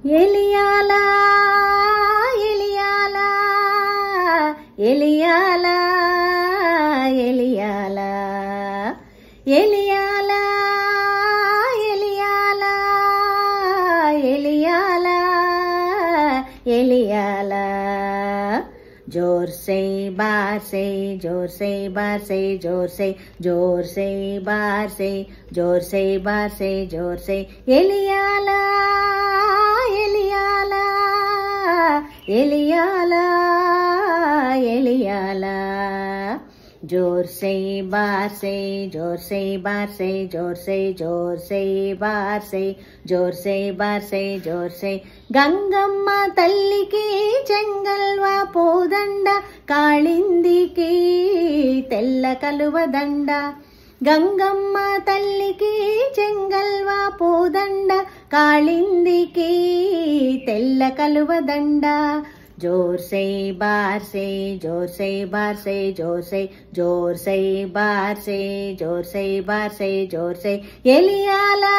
ఎలియాలా ఎలియాలా ఎలియాలా ఎలియాలా ఎలియాలా ఎలియాలా ఎలియాలా ఎలియాలా जोर से बार से जोर से बार से जोर से बार से जोर से बार से जोर से एलियाला एलियाला एलियाला एलियाला जोर से बार से जोर से बार से जोर से बार से जोर से बार से जोर से गंगम्म तल्लिकी చెంగల్వా పూదండ కాళిందికి తెల్ల కలువ దండ గంగమ్మ తల్లికి చెంగల్వా పూదండ కాళిందికి తెల్ల కలువ దండ जोर से बार से जोर से बार से जोर से बार से जोर से बार से जोर से एलियाला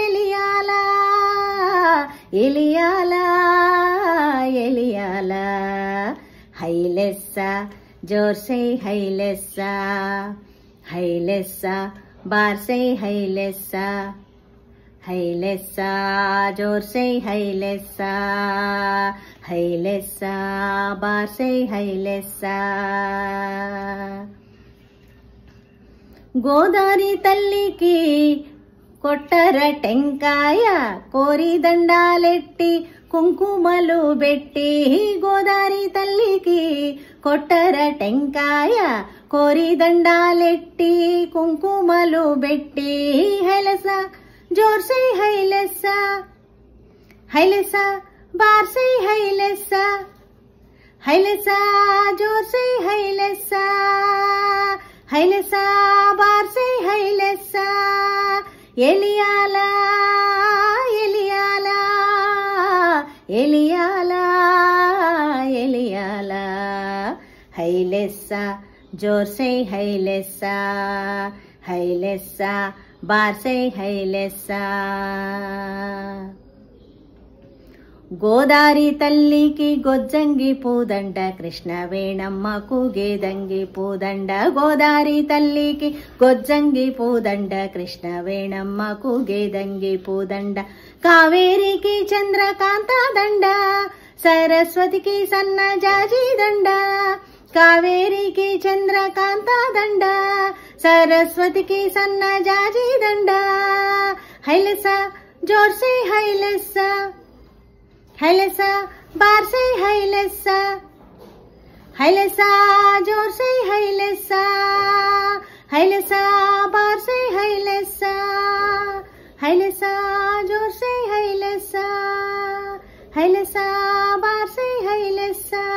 एलियाला एलियाला एलियाला हैलेसा जोर से हैलेसा हैलेसा बार से हैलेसा हैलेसा जोर से हैलेसा हैलेसा बार से हैलेसा गोदारी तल्लिकी కొట్టర టెంకాయ కోరి దండాలెట్టి కుంకుమలు బెట్టి గోదారి తల్లికి కొట్టర టెంకాయ కోరి దండాలెట్టి కుంకుమలు బెట్టి హైలసా जोर से हैलेसा हैलेसा बार से हैलेसा हैलेसा जोर से हैलेसा हैलेसा बार से हैलेसा एलियाला एलियाला एलियाला एलियाला हैलेसा जोर से हैलेसा हैलेसा बार से हैलेसा గోదారి తల్లికి గొజ్జంగి పూదండ కృష్ణవేణమ్మకు గేదంగి పూదండ గోదారి తల్లికి గొజ్జంగి పూదండ కృష్ణవేణమ్మకు గేదంగి పూదండ కావేరికి చంద్రకాంత దండ సరస్వతికి సన్నజాజి దండ కావేరికి చంద్రకాంత దండ सरस्वती सन्नजाजी दंडा हैलेसा जोर से हैलेसा हैलेसा बार से हैलेसा हैलेसा जोर से हैलेसा हैलेसा बार से हैलेसा हैलेसा जोर से हैलेसा हैलेसा बार से हैलेसा